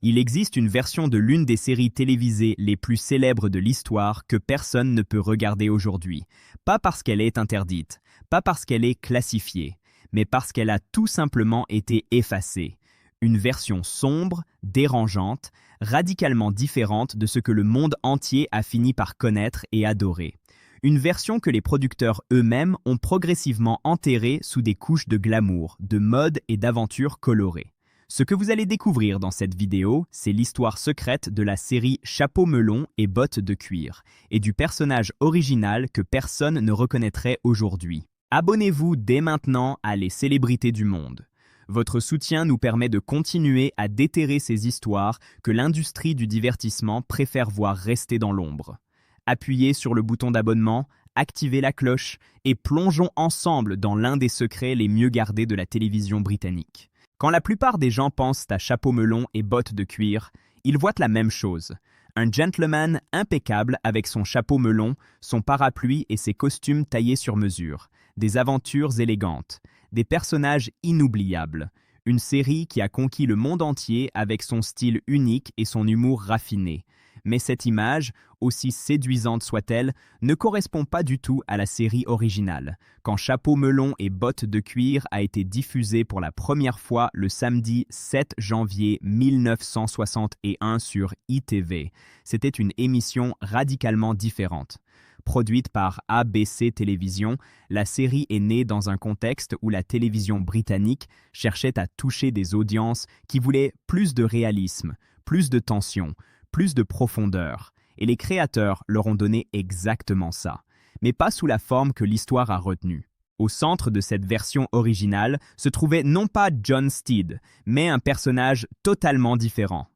Il existe une version de l'une des séries télévisées les plus célèbres de l'histoire que personne ne peut regarder aujourd'hui. Pas parce qu'elle est interdite, pas parce qu'elle est classifiée, mais parce qu'elle a tout simplement été effacée. Une version sombre, dérangeante, radicalement différente de ce que le monde entier a fini par connaître et adorer. Une version que les producteurs eux-mêmes ont progressivement enterrée sous des couches de glamour, de mode et d'aventures colorées. Ce que vous allez découvrir dans cette vidéo, c'est l'histoire secrète de la série Chapeau melon et bottes de cuir, et du personnage original que personne ne reconnaîtrait aujourd'hui. Abonnez-vous dès maintenant à Les Célébrités du Monde. Votre soutien nous permet de continuer à déterrer ces histoires que l'industrie du divertissement préfère voir rester dans l'ombre. Appuyez sur le bouton d'abonnement, activez la cloche et plongeons ensemble dans l'un des secrets les mieux gardés de la télévision britannique. Quand la plupart des gens pensent à chapeau melon et bottes de cuir, ils voient la même chose. Un gentleman impeccable avec son chapeau melon, son parapluie et ses costumes taillés sur mesure. Des aventures élégantes, des personnages inoubliables. Une série qui a conquis le monde entier avec son style unique et son humour raffiné. Mais cette image, aussi séduisante soit-elle, ne correspond pas du tout à la série originale, quand Chapeau melon et bottes de cuir a été diffusé pour la première fois le samedi 7 janvier 1961 sur ITV. C'était une émission radicalement différente. Produite par ABC Télévision, la série est née dans un contexte où la télévision britannique cherchait à toucher des audiences qui voulaient plus de réalisme, plus de tension, plus de profondeur, et les créateurs leur ont donné exactement ça, mais pas sous la forme que l'histoire a retenue. Au centre de cette version originale se trouvait non pas John Steed, mais un personnage totalement différent.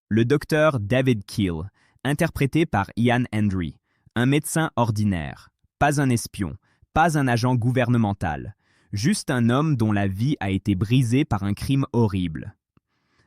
Le docteur David Keel, interprété par Ian Hendry, un médecin ordinaire, pas un espion, pas un agent gouvernemental, juste un homme dont la vie a été brisée par un crime horrible.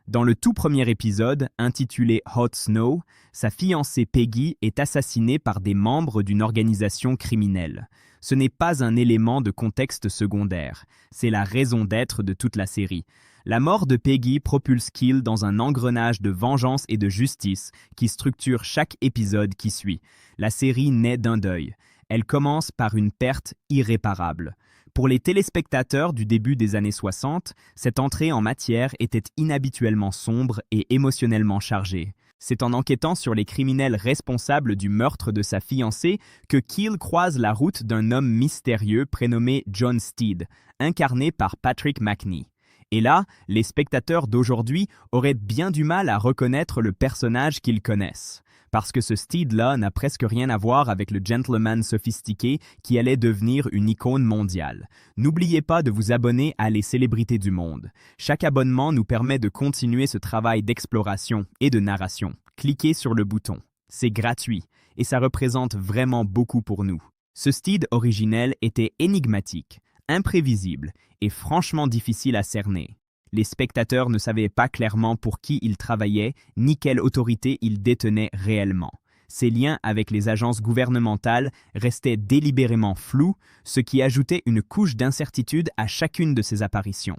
Dans le tout premier épisode, intitulé Hot Snow, sa fiancée Peggy est assassinée par des membres d'une organisation criminelle. Ce n'est pas un élément de contexte secondaire, c'est la raison d'être de toute la série. La mort de Peggy propulse Keel dans un engrenage de vengeance et de justice qui structure chaque épisode qui suit. La série naît d'un deuil. Elle commence par une perte irréparable. Pour les téléspectateurs du début des années 60, cette entrée en matière était inhabituellement sombre et émotionnellement chargée. C'est en enquêtant sur les criminels responsables du meurtre de sa fiancée que Keel croise la route d'un homme mystérieux prénommé John Steed, incarné par Patrick Macnee. Et là, les spectateurs d'aujourd'hui auraient bien du mal à reconnaître le personnage qu'ils connaissent. Parce que ce Steed-là n'a presque rien à voir avec le gentleman sophistiqué qui allait devenir une icône mondiale. N'oubliez pas de vous abonner à Les Célébrités du Monde. Chaque abonnement nous permet de continuer ce travail d'exploration et de narration. Cliquez sur le bouton. C'est gratuit et ça représente vraiment beaucoup pour nous. Ce Steed originel était énigmatique, imprévisible et franchement difficile à cerner. Les spectateurs ne savaient pas clairement pour qui il travaillait, ni quelle autorité il détenait réellement. Ses liens avec les agences gouvernementales restaient délibérément flous, ce qui ajoutait une couche d'incertitude à chacune de ses apparitions.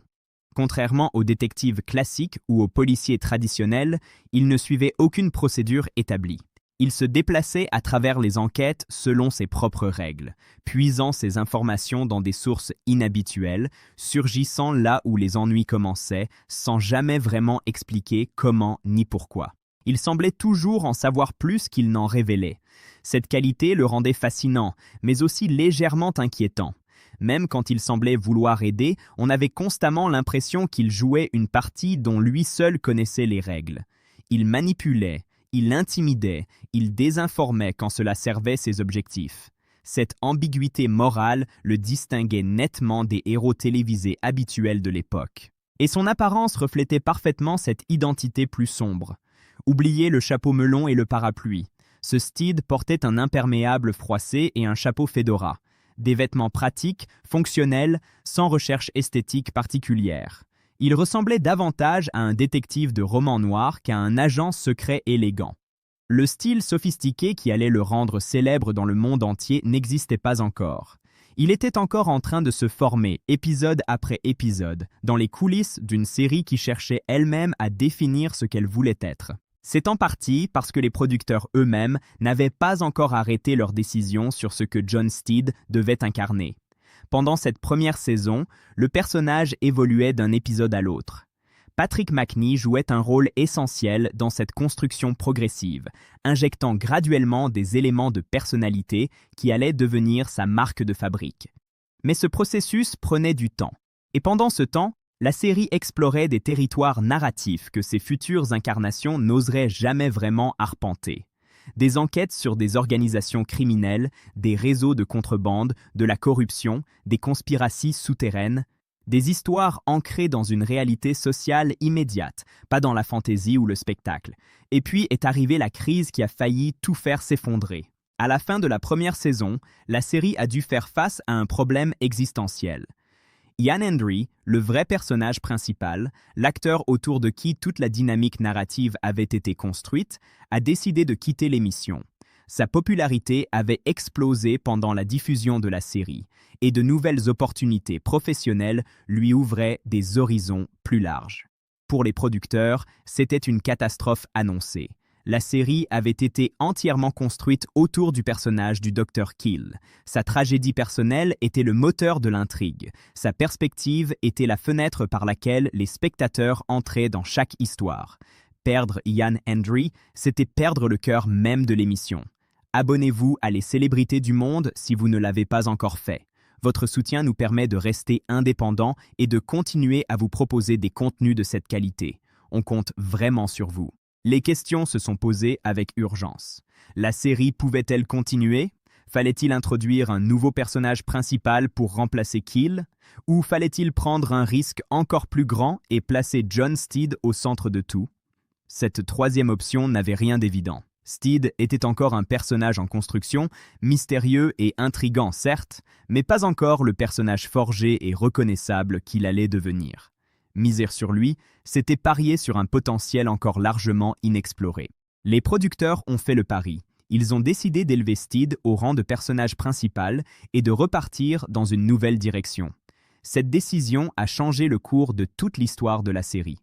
Contrairement aux détectives classiques ou aux policiers traditionnels, il ne suivait aucune procédure établie. Il se déplaçait à travers les enquêtes selon ses propres règles, puisant ses informations dans des sources inhabituelles, surgissant là où les ennuis commençaient, sans jamais vraiment expliquer comment ni pourquoi. Il semblait toujours en savoir plus qu'il n'en révélait. Cette qualité le rendait fascinant, mais aussi légèrement inquiétant. Même quand il semblait vouloir aider, on avait constamment l'impression qu'il jouait une partie dont lui seul connaissait les règles. Il manipulait, il intimidait, il désinformait quand cela servait ses objectifs. Cette ambiguïté morale le distinguait nettement des héros télévisés habituels de l'époque. Et son apparence reflétait parfaitement cette identité plus sombre. Oubliez le chapeau melon et le parapluie. Ce Steed portait un imperméable froissé et un chapeau fedora. Des vêtements pratiques, fonctionnels, sans recherche esthétique particulière. Il ressemblait davantage à un détective de roman noir qu'à un agent secret élégant. Le style sophistiqué qui allait le rendre célèbre dans le monde entier n'existait pas encore. Il était encore en train de se former, épisode après épisode, dans les coulisses d'une série qui cherchait elle-même à définir ce qu'elle voulait être. C'est en partie parce que les producteurs eux-mêmes n'avaient pas encore arrêté leur décision sur ce que John Steed devait incarner. Pendant cette première saison, le personnage évoluait d'un épisode à l'autre. Patrick Macnee jouait un rôle essentiel dans cette construction progressive, injectant graduellement des éléments de personnalité qui allaient devenir sa marque de fabrique. Mais ce processus prenait du temps. Et pendant ce temps, la série explorait des territoires narratifs que ses futures incarnations n'oseraient jamais vraiment arpenter. Des enquêtes sur des organisations criminelles, des réseaux de contrebande, de la corruption, des conspiraties souterraines, des histoires ancrées dans une réalité sociale immédiate, pas dans la fantaisie ou le spectacle. Et puis est arrivée la crise qui a failli tout faire s'effondrer. À la fin de la première saison, la série a dû faire face à un problème existentiel. Ian Hendry, le vrai personnage principal, l'acteur autour de qui toute la dynamique narrative avait été construite, a décidé de quitter l'émission. Sa popularité avait explosé pendant la diffusion de la série, et de nouvelles opportunités professionnelles lui ouvraient des horizons plus larges. Pour les producteurs, c'était une catastrophe annoncée. La série avait été entièrement construite autour du personnage du Dr. Kill. Sa tragédie personnelle était le moteur de l'intrigue. Sa perspective était la fenêtre par laquelle les spectateurs entraient dans chaque histoire. Perdre Ian Hendry, c'était perdre le cœur même de l'émission. Abonnez-vous à Les Célébrités du Monde si vous ne l'avez pas encore fait. Votre soutien nous permet de rester indépendants et de continuer à vous proposer des contenus de cette qualité. On compte vraiment sur vous. Les questions se sont posées avec urgence. La série pouvait-elle continuer? Fallait-il introduire un nouveau personnage principal pour remplacer Kill? Ou fallait-il prendre un risque encore plus grand et placer John Steed au centre de tout? Cette troisième option n'avait rien d'évident. Steed était encore un personnage en construction, mystérieux et intrigant certes, mais pas encore le personnage forgé et reconnaissable qu'il allait devenir. Miser sur lui, c'était parier sur un potentiel encore largement inexploré. Les producteurs ont fait le pari. Ils ont décidé d'élever Steed au rang de personnage principal et de repartir dans une nouvelle direction. Cette décision a changé le cours de toute l'histoire de la série.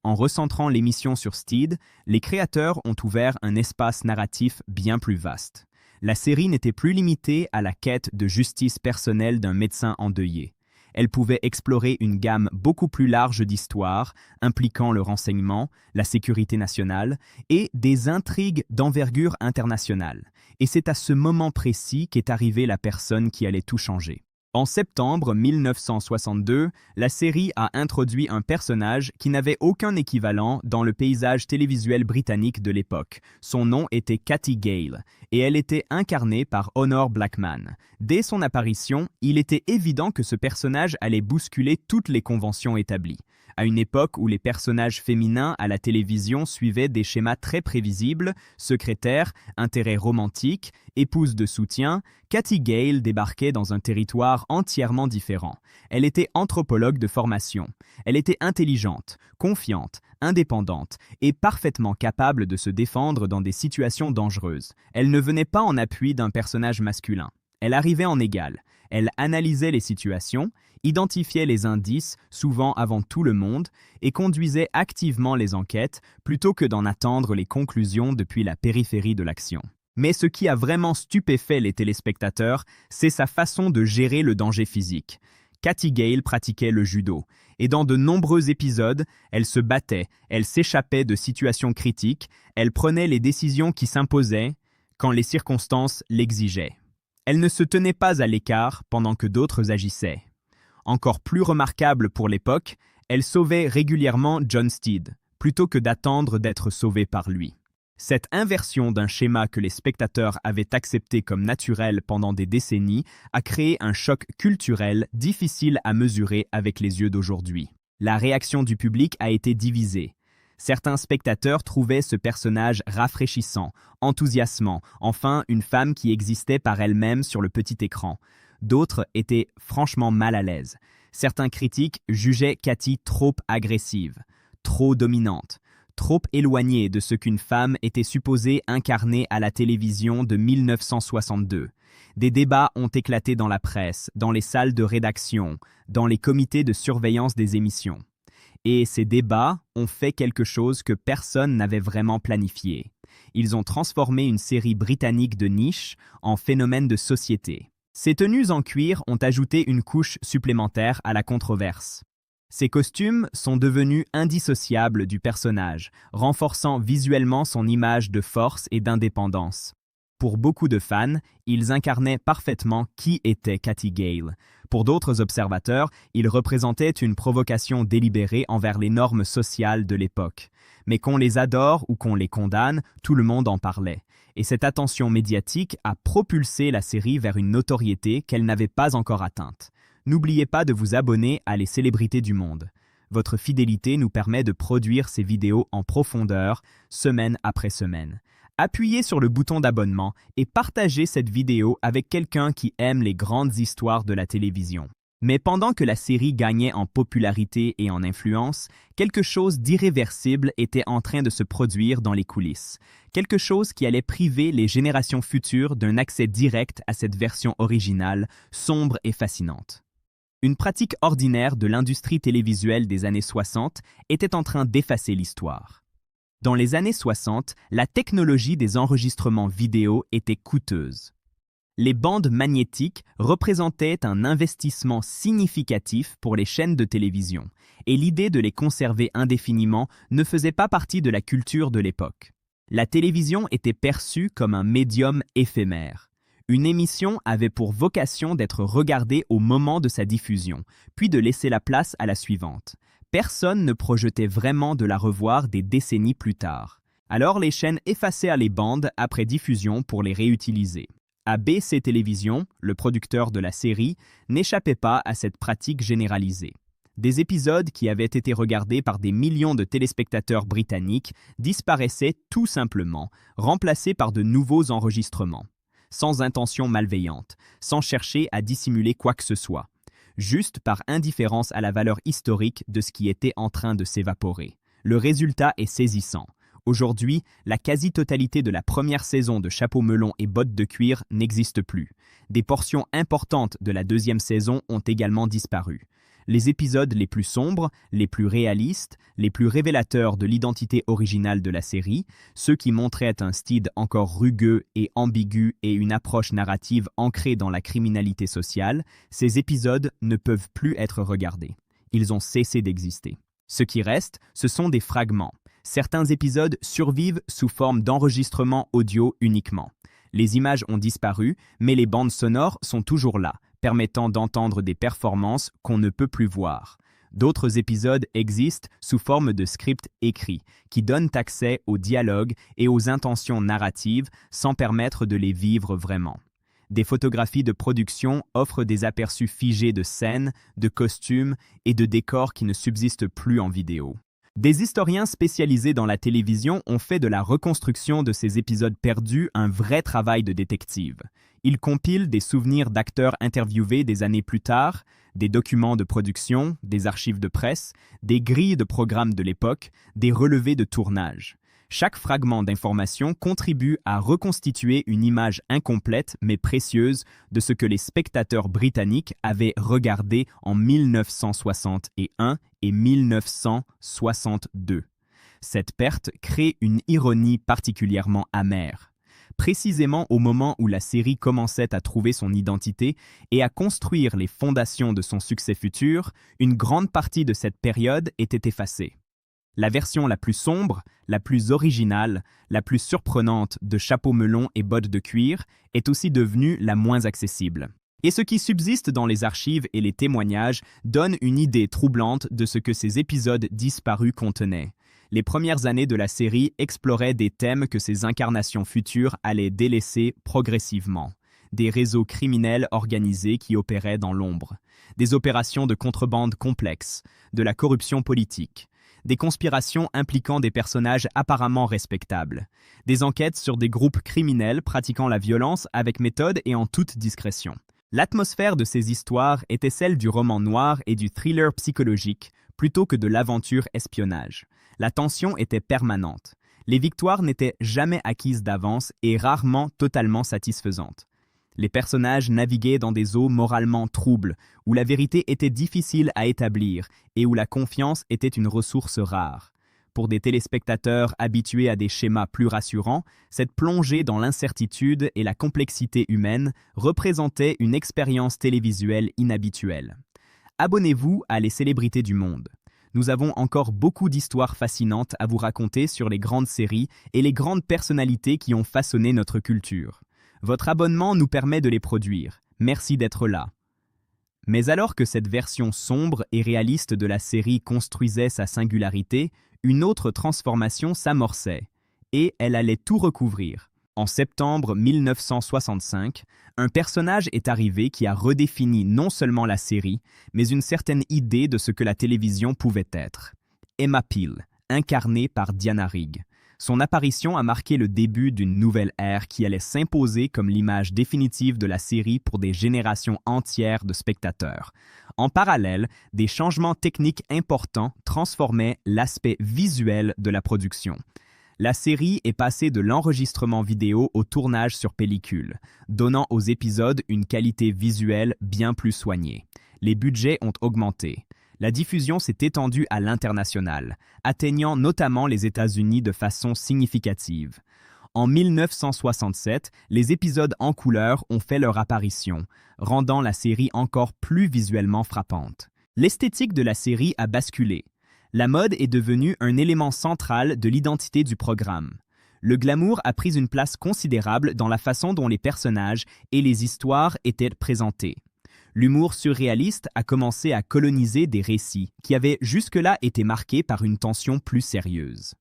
En recentrant l'émission sur Steed, les créateurs ont ouvert un espace narratif bien plus vaste. La série n'était plus limitée à la quête de justice personnelle d'un médecin endeuillé. Elle pouvait explorer une gamme beaucoup plus large d'histoires, impliquant le renseignement, la sécurité nationale et des intrigues d'envergure internationale. Et c'est à ce moment précis qu'est arrivée la personne qui allait tout changer. En septembre 1962, la série a introduit un personnage qui n'avait aucun équivalent dans le paysage télévisuel britannique de l'époque. Son nom était Katy Gale, et elle était incarnée par Honor Blackman. Dès son apparition, il était évident que ce personnage allait bousculer toutes les conventions établies. À une époque où les personnages féminins à la télévision suivaient des schémas très prévisibles, secrétaire, intérêt romantique, épouse de soutien, Katy Gale débarquait dans un territoire entièrement différent. Elle était anthropologue de formation. Elle était intelligente, confiante, indépendante et parfaitement capable de se défendre dans des situations dangereuses. Elle ne venait pas en appui d'un personnage masculin. Elle arrivait en égal. Elle analysait les situations, identifiait les indices, souvent avant tout le monde, et conduisait activement les enquêtes plutôt que d'en attendre les conclusions depuis la périphérie de l'action. Mais ce qui a vraiment stupéfait les téléspectateurs, c'est sa façon de gérer le danger physique. Katy Gale pratiquait le judo, et dans de nombreux épisodes, elle se battait, elle s'échappait de situations critiques, elle prenait les décisions qui s'imposaient quand les circonstances l'exigeaient. Elle ne se tenait pas à l'écart pendant que d'autres agissaient. Encore plus remarquable pour l'époque, elle sauvait régulièrement John Steed, plutôt que d'attendre d'être sauvée par lui. Cette inversion d'un schéma que les spectateurs avaient accepté comme naturel pendant des décennies a créé un choc culturel difficile à mesurer avec les yeux d'aujourd'hui. La réaction du public a été divisée. Certains spectateurs trouvaient ce personnage rafraîchissant, enthousiasmant, enfin une femme qui existait par elle-même sur le petit écran. D'autres étaient franchement mal à l'aise. Certains critiques jugeaient Katy trop agressive, trop dominante, trop éloigné de ce qu'une femme était supposée incarner à la télévision de 1962. Des débats ont éclaté dans la presse, dans les salles de rédaction, dans les comités de surveillance des émissions. Et ces débats ont fait quelque chose que personne n'avait vraiment planifié. Ils ont transformé une série britannique de niche en phénomène de société. Ces tenues en cuir ont ajouté une couche supplémentaire à la controverse. Ces costumes sont devenus indissociables du personnage, renforçant visuellement son image de force et d'indépendance. Pour beaucoup de fans, ils incarnaient parfaitement qui était Cathy Gale. Pour d'autres observateurs, ils représentaient une provocation délibérée envers les normes sociales de l'époque. Mais qu'on les adore ou qu'on les condamne, tout le monde en parlait. Et cette attention médiatique a propulsé la série vers une notoriété qu'elle n'avait pas encore atteinte. N'oubliez pas de vous abonner à Les Célébrités du Monde. Votre fidélité nous permet de produire ces vidéos en profondeur, semaine après semaine. Appuyez sur le bouton d'abonnement et partagez cette vidéo avec quelqu'un qui aime les grandes histoires de la télévision. Mais pendant que la série gagnait en popularité et en influence, quelque chose d'irréversible était en train de se produire dans les coulisses. Quelque chose qui allait priver les générations futures d'un accès direct à cette version originale, sombre et fascinante. Une pratique ordinaire de l'industrie télévisuelle des années 60 était en train d'effacer l'histoire. Dans les années 60, la technologie des enregistrements vidéo était coûteuse. Les bandes magnétiques représentaient un investissement significatif pour les chaînes de télévision, et l'idée de les conserver indéfiniment ne faisait pas partie de la culture de l'époque. La télévision était perçue comme un médium éphémère. Une émission avait pour vocation d'être regardée au moment de sa diffusion, puis de laisser la place à la suivante. Personne ne projetait vraiment de la revoir des décennies plus tard. Alors les chaînes effacèrent les bandes après diffusion pour les réutiliser. ABC Télévision, le producteur de la série, n'échappait pas à cette pratique généralisée. Des épisodes qui avaient été regardés par des millions de téléspectateurs britanniques disparaissaient tout simplement, remplacés par de nouveaux enregistrements. Sans intention malveillante, sans chercher à dissimuler quoi que ce soit. Juste par indifférence à la valeur historique de ce qui était en train de s'évaporer. Le résultat est saisissant. Aujourd'hui, la quasi-totalité de la première saison de Chapeau melon et bottes de cuir n'existe plus. Des portions importantes de la deuxième saison ont également disparu. Les épisodes les plus sombres, les plus réalistes, les plus révélateurs de l'identité originale de la série, ceux qui montraient un style encore rugueux et ambigu et une approche narrative ancrée dans la criminalité sociale, ces épisodes ne peuvent plus être regardés. Ils ont cessé d'exister. Ce qui reste, ce sont des fragments. Certains épisodes survivent sous forme d'enregistrement audio uniquement. Les images ont disparu, mais les bandes sonores sont toujours là, permettant d'entendre des performances qu'on ne peut plus voir. D'autres épisodes existent sous forme de scripts écrits, qui donnent accès aux dialogues et aux intentions narratives sans permettre de les vivre vraiment. Des photographies de production offrent des aperçus figés de scènes, de costumes et de décors qui ne subsistent plus en vidéo. Des historiens spécialisés dans la télévision ont fait de la reconstruction de ces épisodes perdus un vrai travail de détective. Ils compilent des souvenirs d'acteurs interviewés des années plus tard, des documents de production, des archives de presse, des grilles de programmes de l'époque, des relevés de tournage. Chaque fragment d'information contribue à reconstituer une image incomplète mais précieuse de ce que les spectateurs britanniques avaient regardé en 1961 et 1962. Cette perte crée une ironie particulièrement amère. Précisément au moment où la série commençait à trouver son identité et à construire les fondations de son succès futur, une grande partie de cette période était effacée. La version la plus sombre, la plus originale, la plus surprenante de Chapeau melon et bottes de cuir est aussi devenue la moins accessible. Et ce qui subsiste dans les archives et les témoignages donne une idée troublante de ce que ces épisodes disparus contenaient. Les premières années de la série exploraient des thèmes que ces incarnations futures allaient délaisser progressivement. Des réseaux criminels organisés qui opéraient dans l'ombre, des opérations de contrebande complexes, de la corruption politique, des conspirations impliquant des personnages apparemment respectables, des enquêtes sur des groupes criminels pratiquant la violence avec méthode et en toute discrétion. L'atmosphère de ces histoires était celle du roman noir et du thriller psychologique, plutôt que de l'aventure espionnage. La tension était permanente. Les victoires n'étaient jamais acquises d'avance et rarement totalement satisfaisantes. Les personnages naviguaient dans des eaux moralement troubles, où la vérité était difficile à établir et où la confiance était une ressource rare. Pour des téléspectateurs habitués à des schémas plus rassurants, cette plongée dans l'incertitude et la complexité humaine représentait une expérience télévisuelle inhabituelle. Abonnez-vous à Les Célébrités du Monde. Nous avons encore beaucoup d'histoires fascinantes à vous raconter sur les grandes séries et les grandes personnalités qui ont façonné notre culture. Votre abonnement nous permet de les produire. Merci d'être là. Mais alors que cette version sombre et réaliste de la série construisait sa singularité, une autre transformation s'amorçait, et elle allait tout recouvrir. En septembre 1965, un personnage est arrivé qui a redéfini non seulement la série, mais une certaine idée de ce que la télévision pouvait être. Emma Peel, incarnée par Diana Rigg. Son apparition a marqué le début d'une nouvelle ère qui allait s'imposer comme l'image définitive de la série pour des générations entières de spectateurs. En parallèle, des changements techniques importants transformaient l'aspect visuel de la production. La série est passée de l'enregistrement vidéo au tournage sur pellicule, donnant aux épisodes une qualité visuelle bien plus soignée. Les budgets ont augmenté. La diffusion s'est étendue à l'international, atteignant notamment les États-Unis de façon significative. En 1967, les épisodes en couleur ont fait leur apparition, rendant la série encore plus visuellement frappante. L'esthétique de la série a basculé. La mode est devenue un élément central de l'identité du programme. Le glamour a pris une place considérable dans la façon dont les personnages et les histoires étaient présentés. L'humour surréaliste a commencé à coloniser des récits qui avaient jusque-là été marqués par une tension plus sérieuse.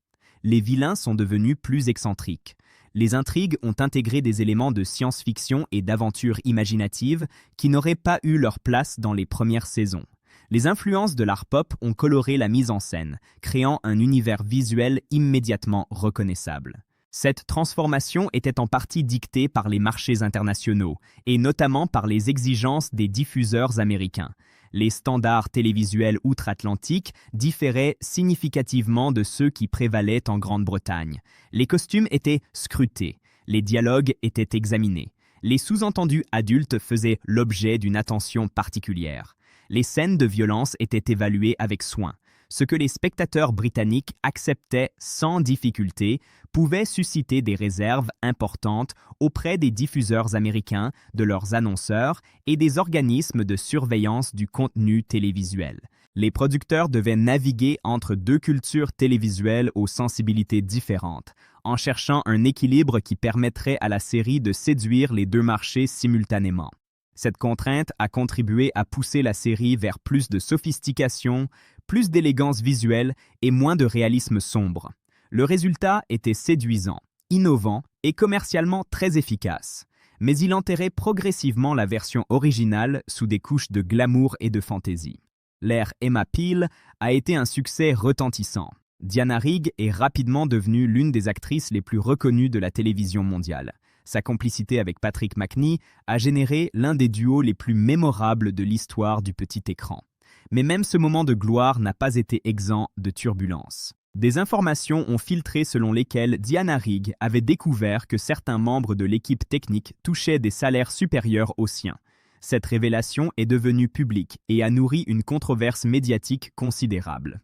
Les vilains sont devenus plus excentriques. Les intrigues ont intégré des éléments de science-fiction et d'aventure imaginative qui n'auraient pas eu leur place dans les premières saisons. Les influences de l'art pop ont coloré la mise en scène, créant un univers visuel immédiatement reconnaissable. Cette transformation était en partie dictée par les marchés internationaux, et notamment par les exigences des diffuseurs américains. Les standards télévisuels outre-Atlantique différaient significativement de ceux qui prévalaient en Grande-Bretagne. Les costumes étaient scrutés, les dialogues étaient examinés. Les sous-entendus adultes faisaient l'objet d'une attention particulière. Les scènes de violence étaient évaluées avec soin. Ce que les spectateurs britanniques acceptaient sans difficulté pouvait susciter des réserves importantes auprès des diffuseurs américains, de leurs annonceurs et des organismes de surveillance du contenu télévisuel. Les producteurs devaient naviguer entre deux cultures télévisuelles aux sensibilités différentes, en cherchant un équilibre qui permettrait à la série de séduire les deux marchés simultanément. Cette contrainte a contribué à pousser la série vers plus de sophistication, plus d'élégance visuelle et moins de réalisme sombre. Le résultat était séduisant, innovant et commercialement très efficace. Mais il enterrait progressivement la version originale sous des couches de glamour et de fantaisie. L'ère Emma Peel a été un succès retentissant. Diana Rigg est rapidement devenue l'une des actrices les plus reconnues de la télévision mondiale. Sa complicité avec Patrick Macnee a généré l'un des duos les plus mémorables de l'histoire du petit écran. Mais même ce moment de gloire n'a pas été exempt de turbulences. Des informations ont filtré selon lesquelles Diana Rigg avait découvert que certains membres de l'équipe technique touchaient des salaires supérieurs aux siens. Cette révélation est devenue publique et a nourri une controverse médiatique considérable.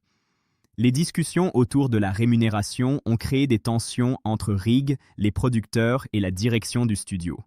Les discussions autour de la rémunération ont créé des tensions entre Rigg, les producteurs et la direction du studio.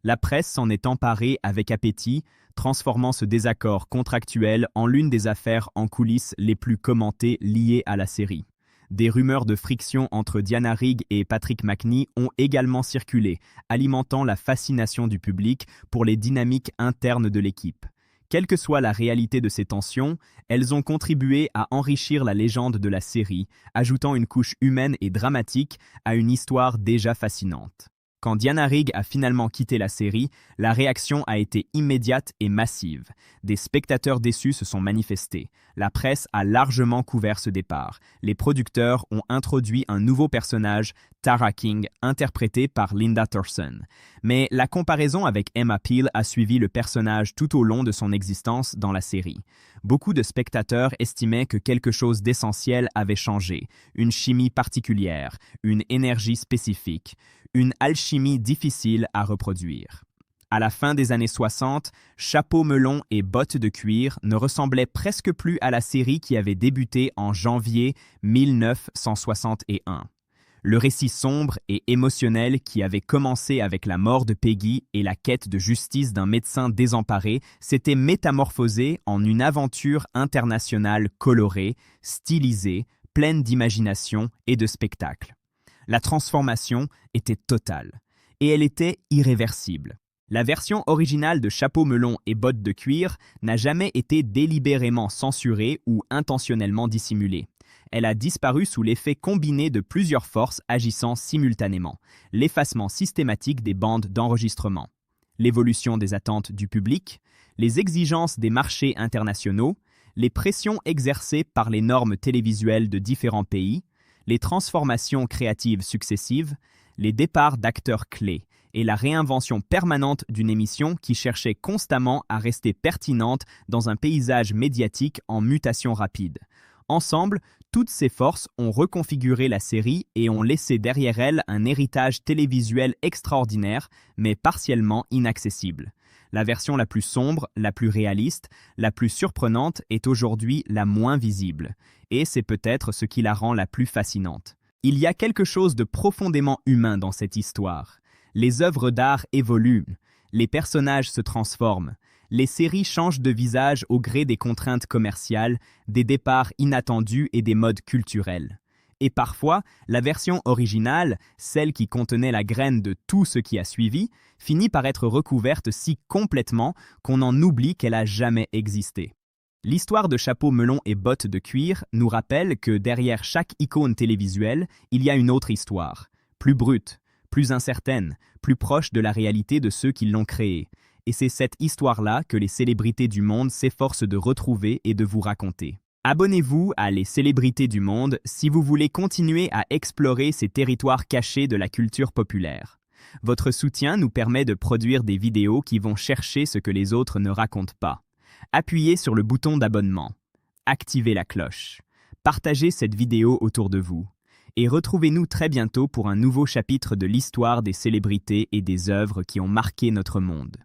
La presse s'en est emparée avec appétit, transformant ce désaccord contractuel en l'une des affaires en coulisses les plus commentées liées à la série. Des rumeurs de friction entre Diana Rigg et Patrick Macnee ont également circulé, alimentant la fascination du public pour les dynamiques internes de l'équipe. Quelle que soit la réalité de ces tensions, elles ont contribué à enrichir la légende de la série, ajoutant une couche humaine et dramatique à une histoire déjà fascinante. Quand Diana Rigg a finalement quitté la série, la réaction a été immédiate et massive. Des spectateurs déçus se sont manifestés. La presse a largement couvert ce départ. Les producteurs ont introduit un nouveau personnage, Tara King, interprété par Linda Thurston. Mais la comparaison avec Emma Peel a suivi le personnage tout au long de son existence dans la série. Beaucoup de spectateurs estimaient que quelque chose d'essentiel avait changé, une chimie particulière, une énergie spécifique, une alchimie difficile à reproduire. À la fin des années 60, chapeau melon et bottes de cuir ne ressemblaient presque plus à la série qui avait débuté en janvier 1961. Le récit sombre et émotionnel qui avait commencé avec la mort de Peggy et la quête de justice d'un médecin désemparé s'était métamorphosé en une aventure internationale colorée, stylisée, pleine d'imagination et de spectacle. La transformation était totale, et elle était irréversible. La version originale de Chapeau melon et bottes de cuir n'a jamais été délibérément censurée ou intentionnellement dissimulée. Elle a disparu sous l'effet combiné de plusieurs forces agissant simultanément. L'effacement systématique des bandes d'enregistrement, l'évolution des attentes du public, les exigences des marchés internationaux, les pressions exercées par les normes télévisuelles de différents pays, les transformations créatives successives, les départs d'acteurs clés et la réinvention permanente d'une émission qui cherchait constamment à rester pertinente dans un paysage médiatique en mutation rapide. Ensemble, toutes ces forces ont reconfiguré la série et ont laissé derrière elle un héritage télévisuel extraordinaire, mais partiellement inaccessible. La version la plus sombre, la plus réaliste, la plus surprenante est aujourd'hui la moins visible. Et c'est peut-être ce qui la rend la plus fascinante. Il y a quelque chose de profondément humain dans cette histoire. Les œuvres d'art évoluent, les personnages se transforment, les séries changent de visage au gré des contraintes commerciales, des départs inattendus et des modes culturels. Et parfois, la version originale, celle qui contenait la graine de tout ce qui a suivi, finit par être recouverte si complètement qu'on en oublie qu'elle a jamais existé. L'histoire de Chapeau melon et bottes de cuir nous rappelle que derrière chaque icône télévisuelle, il y a une autre histoire, plus brute, plus incertaine, plus proche de la réalité de ceux qui l'ont créée. Et c'est cette histoire-là que les célébrités du monde s'efforcent de retrouver et de vous raconter. Abonnez-vous à Les Célébrités du Monde si vous voulez continuer à explorer ces territoires cachés de la culture populaire. Votre soutien nous permet de produire des vidéos qui vont chercher ce que les autres ne racontent pas. Appuyez sur le bouton d'abonnement. Activez la cloche. Partagez cette vidéo autour de vous. Et retrouvez-nous très bientôt pour un nouveau chapitre de l'histoire des célébrités et des œuvres qui ont marqué notre monde.